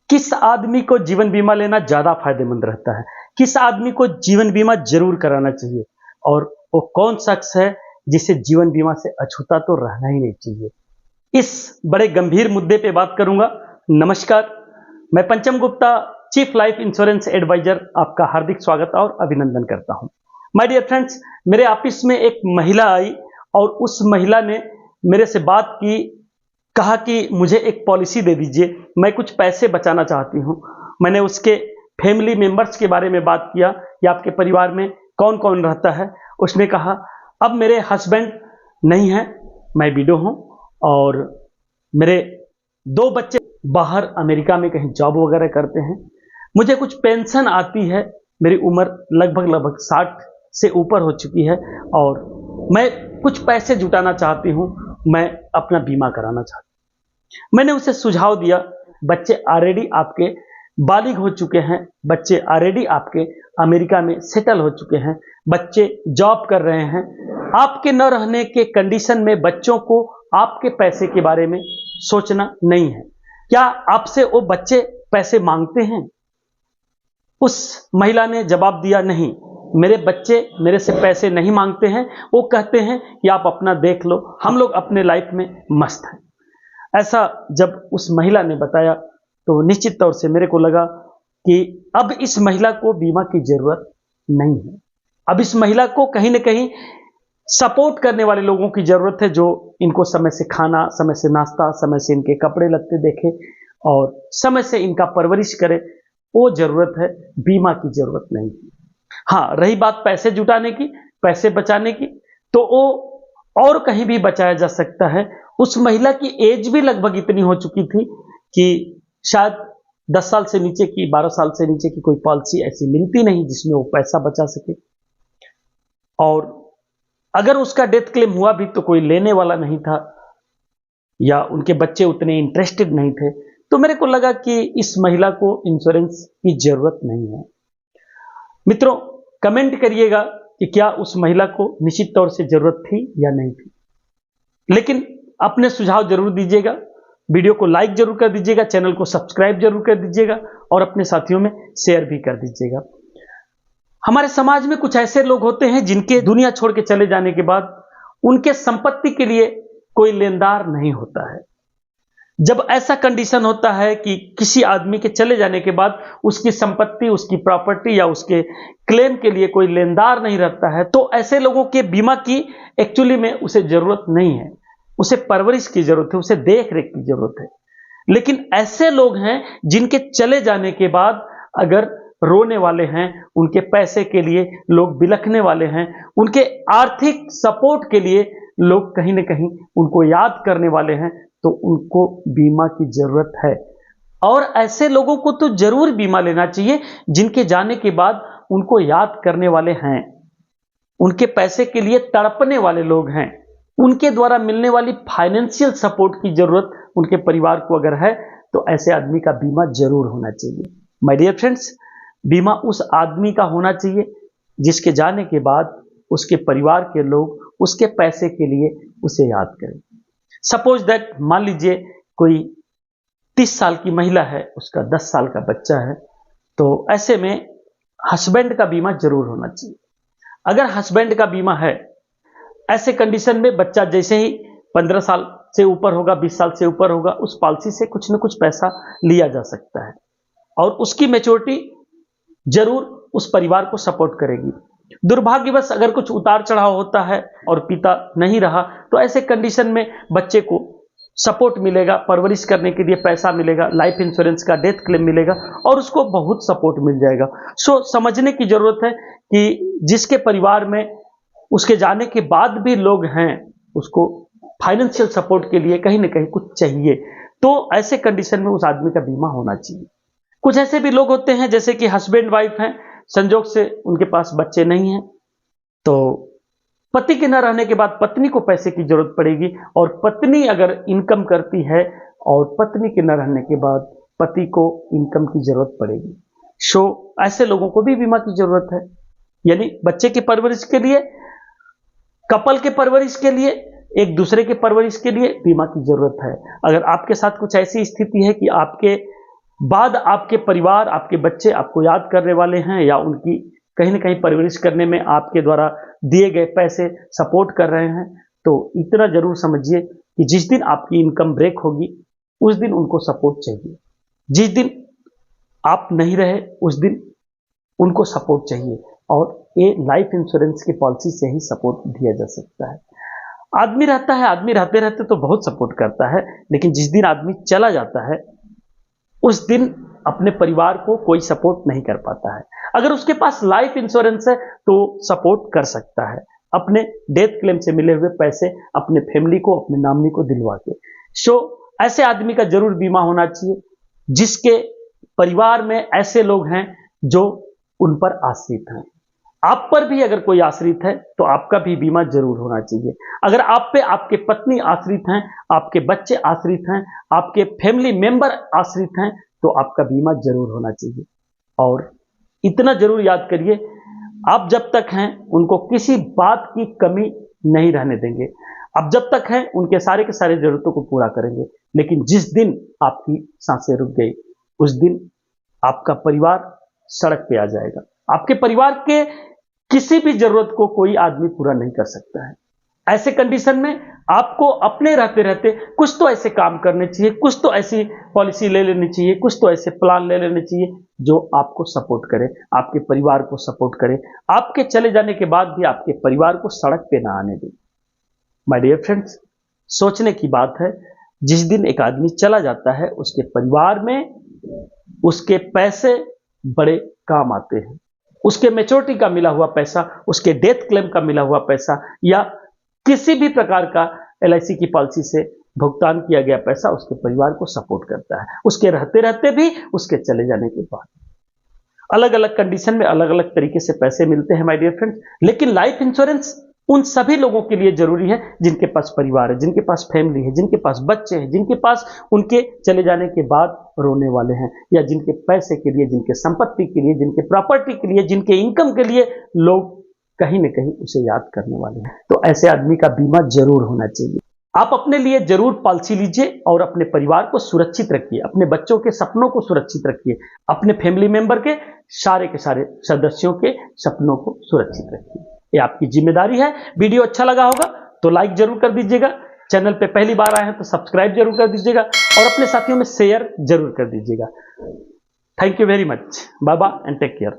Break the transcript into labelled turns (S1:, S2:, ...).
S1: किस आदमी को जीवन बीमा लेना ज्यादा फायदेमंद रहता है, किस आदमी को जीवन बीमा जरूर कराना चाहिए, और वो कौन शख्स है जिसे जीवन बीमा से अछूता तो रहना ही नहीं चाहिए। इस बड़े गंभीर मुद्दे पे बात करूंगा। नमस्कार, मैं Pancham Gupta, chief life insurance advisor, आपका हार्दिक स्वागत और अभिनंदन करता हूं। माय डियर फ्रेंड्स, मेरे ऑफिस में एक महिला आई और उस महिला ने मेरे से बात की, कहा कि मुझे एक पॉलिसी दे दीजिए, मैं कुछ पैसे बचाना चाहती हूं। मैंने उसके फैमिली मेंबर्स के बारे में बात किया कि आपके परिवार में कौन कौन रहता है। उसने कहा, अब मेरे हस्बैंड नहीं है, मैं विडो हूं और मेरे 2 बच्चे बाहर अमेरिका में कहीं जॉब वगैरह करते हैं। मुझे कुछ पेंशन आती है, मेरी उम्र लगभग 60 से ऊपर हो चुकी है और मैं कुछ पैसे जुटाना चाहती हूं, मैं अपना बीमा कराना चाहती हूं। मैंने उसे सुझाव दिया, बच्चे ऑलरेडी आपके बालिग हो चुके हैं, बच्चे ऑलरेडी आपके अमेरिका में सेटल हो चुके हैं, बच्चे जॉब कर रहे हैं। आपके न रहने के कंडीशन में बच्चों को आपके पैसे के बारे में सोचना नहीं है। क्या आपसे वो बच्चे पैसे मांगते हैं? उस महिला ने जवाब दिया, नहीं, मेरे बच्चे मेरे से पैसे नहीं मांगते हैं, वो कहते हैं कि आप अपना देख लो, हम लोग अपने लाइफ में मस्त हैं। ऐसा जब उस महिला ने बताया तो निश्चित तौर से मेरे को लगा कि अब इस महिला को बीमा की जरूरत नहीं है। अब इस महिला को कहीं ना कहीं सपोर्ट करने वाले लोगों की जरूरत है, जो इनको समय से खाना, समय से नाश्ता, समय से इनके कपड़े लत्ते देखे और समय से इनका परवरिश करे। वो जरूरत है, बीमा की जरूरत नहीं है। हाँ, रही बात पैसे जुटाने की, पैसे बचाने की, तो वो और कहीं भी बचाया जा सकता है। उस महिला की एज भी लगभग इतनी हो चुकी थी कि शायद 10 साल से नीचे की, 12 साल से नीचे की कोई पॉलिसी ऐसी मिलती नहीं जिसमें वो पैसा बचा सके, और अगर उसका डेथ क्लेम हुआ भी तो कोई लेने वाला नहीं था या उनके बच्चे उतने इंटरेस्टेड नहीं थे। तो मेरे को लगा कि इस महिला को इंश्योरेंस की जरूरत नहीं है। मित्रों, कमेंट करिएगा कि क्या उस महिला को निश्चित तौर से जरूरत थी या नहीं थी, लेकिन अपने सुझाव जरूर दीजिएगा। वीडियो को लाइक जरूर कर दीजिएगा, चैनल को सब्सक्राइब जरूर कर दीजिएगा और अपने साथियों में शेयर भी कर दीजिएगा। हमारे समाज में कुछ ऐसे लोग होते हैं जिनके दुनिया छोड़ के चले जाने के बाद उनके संपत्ति के लिए कोई लेनदार नहीं होता है। जब ऐसा कंडीशन होता है कि किसी आदमी के चले जाने के बाद उसकी संपत्ति, उसकी प्रॉपर्टी या उसके क्लेम के लिए कोई लेनदार नहीं रहता है, तो ऐसे लोगों के बीमा की एक्चुअली में उसे जरूरत नहीं है। उसे परवरिश की जरूरत है, उसे देख रेख की जरूरत है। लेकिन ऐसे लोग हैं जिनके चले जाने के बाद अगर रोने वाले हैं, उनके पैसे के लिए लोग बिलखने वाले हैं, उनके आर्थिक सपोर्ट के लिए लोग कहीं ना कहीं उनको याद करने वाले हैं, तो उनको बीमा की जरूरत है। और ऐसे लोगों को तो जरूर बीमा लेना चाहिए जिनके जाने के बाद उनको याद करने वाले हैं, उनके पैसे के लिए तड़पने वाले लोग हैं, उनके द्वारा मिलने वाली फाइनेंशियल सपोर्ट की जरूरत उनके परिवार को अगर है, तो ऐसे आदमी का बीमा जरूर होना चाहिए। माय डियर फ्रेंड्स, बीमा उस आदमी का होना चाहिए जिसके जाने के बाद उसके परिवार के लोग उसके पैसे के लिए उसे याद करें। सपोज दैट, मान लीजिए कोई 30 साल की महिला है, उसका 10 साल का बच्चा है, तो ऐसे में हस्बैंड का बीमा जरूर होना चाहिए। अगर हस्बैंड का बीमा है, ऐसे कंडीशन में बच्चा जैसे ही 15 साल से ऊपर होगा, 20 साल से ऊपर होगा, उस पॉलिसी से कुछ न कुछ पैसा लिया जा सकता है और उसकी मैच्योरिटी जरूर उस परिवार को सपोर्ट करेगी। दुर्भाग्यवश अगर कुछ उतार चढ़ाव होता है और पिता नहीं रहा, तो ऐसे कंडीशन में बच्चे को सपोर्ट मिलेगा, परवरिश करने के लिए पैसा मिलेगा, लाइफ इंश्योरेंस का डेथ क्लेम मिलेगा और उसको बहुत सपोर्ट मिल जाएगा। सो समझने की जरूरत है कि जिसके परिवार में उसके जाने के बाद भी लोग हैं, उसको फाइनेंशियल सपोर्ट के लिए कहीं ना कहीं कुछ चाहिए, तो ऐसे कंडीशन में उस आदमी का बीमा होना चाहिए। कुछ ऐसे भी लोग होते हैं जैसे कि हस्बैंड वाइफ हैं, संजोग से उनके पास बच्चे नहीं हैं, तो पति के न रहने के बाद पत्नी को पैसे की जरूरत पड़ेगी, और पत्नी अगर इनकम करती है और पत्नी के न रहने के बाद पति को इनकम की जरूरत पड़ेगी। सो ऐसे लोगों को भी बीमा की जरूरत है, यानी बच्चे की परवरिश के लिए, कपल के परवरिश के लिए, एक दूसरे के परवरिश के लिए बीमा की जरूरत है। अगर आपके साथ कुछ ऐसी स्थिति है कि आपके बाद आपके परिवार, आपके बच्चे आपको याद करने वाले हैं, या उनकी कहीं ना कहीं परवरिश करने में आपके द्वारा दिए गए पैसे सपोर्ट कर रहे हैं, तो इतना जरूर समझिए कि जिस दिन आपकी इनकम ब्रेक होगी उस दिन उनको सपोर्ट चाहिए। जिस दिन आप नहीं रहे उस दिन उनको सपोर्ट चाहिए, और ये लाइफ इंश्योरेंस की पॉलिसी से ही सपोर्ट दिया जा सकता है। आदमी रहता है, आदमी रहते रहते तो बहुत सपोर्ट करता है, लेकिन जिस दिन आदमी चला जाता है उस दिन अपने परिवार को कोई सपोर्ट नहीं कर पाता है। अगर उसके पास लाइफ इंश्योरेंस है तो सपोर्ट कर सकता है, अपने डेथ क्लेम से मिले हुए पैसे अपने फैमिली को, अपने नामनी को दिलवा के। सो ऐसे आदमी का जरूर बीमा होना चाहिए जिसके परिवार में ऐसे लोग हैं जो उन पर आश्रित हैं। आप पर भी अगर कोई आश्रित है तो आपका भी बीमा जरूर होना चाहिए। अगर आप पे आपके पत्नी आश्रित हैं, आपके बच्चे आश्रित हैं, आपके फैमिली मेंबर आश्रित हैं, तो आपका बीमा जरूर होना चाहिए। और इतना जरूर याद करिए, आप जब तक हैं उनको किसी बात की कमी नहीं रहने देंगे। आप जब तक हैं उनके सारे के सारे जरूरतों को पूरा करेंगे, लेकिन जिस दिन आपकी सांसें रुक गई उस दिन आपका परिवार सड़क पे आ जाएगा। आपके परिवार के किसी भी जरूरत को कोई आदमी पूरा नहीं कर सकता है। ऐसे कंडीशन में आपको अपने रहते रहते कुछ तो ऐसे काम करने चाहिए, कुछ तो ऐसी पॉलिसी ले लेनी चाहिए, कुछ तो ऐसे प्लान ले लेने चाहिए जो आपको सपोर्ट करे, आपके परिवार को सपोर्ट करे, आपके चले जाने के बाद भी आपके परिवार को सड़क पे ना आने दे। माय डियर फ्रेंड्स, सोचने की बात है, जिस दिन एक आदमी चला जाता है उसके परिवार में उसके पैसे बड़े काम आते हैं। उसके मैच्योरिटी का मिला हुआ पैसा, उसके डेथ क्लेम का मिला हुआ पैसा, या किसी भी प्रकार का LIC की पॉलिसी से भुगतान किया गया पैसा उसके परिवार को सपोर्ट करता है, उसके रहते रहते भी, उसके चले जाने के बाद। अलग अलग कंडीशन में अलग अलग तरीके से पैसे मिलते हैं माय डियर फ्रेंड्स, लेकिन लाइफ इंश्योरेंस उन सभी लोगों के लिए जरूरी है जिनके पास परिवार है, जिनके पास फैमिली है, जिनके पास बच्चे हैं, जिनके पास उनके चले जाने के बाद रोने वाले हैं, या जिनके पैसे के लिए, जिनके संपत्ति के लिए, जिनके प्रॉपर्टी के लिए, जिनके इनकम के लिए लोग कहीं ना कहीं उसे याद करने वाले हैं। तो ऐसे आदमी का बीमा जरूर होना चाहिए। आप अपने लिए जरूर पॉलिसी लीजिए और अपने परिवार को सुरक्षित रखिए, अपने बच्चों के सपनों को सुरक्षित रखिए, अपने फैमिली मेंबर के सारे सदस्यों के सपनों को सुरक्षित रखिए। ये आपकी जिम्मेदारी है। वीडियो अच्छा लगा होगा तो लाइक जरूर कर दीजिएगा, चैनल पे पहली बार आए हैं तो सब्सक्राइब जरूर कर दीजिएगा, और अपने साथियों में शेयर जरूर कर दीजिएगा। Thank you very much. Bye bye and take care.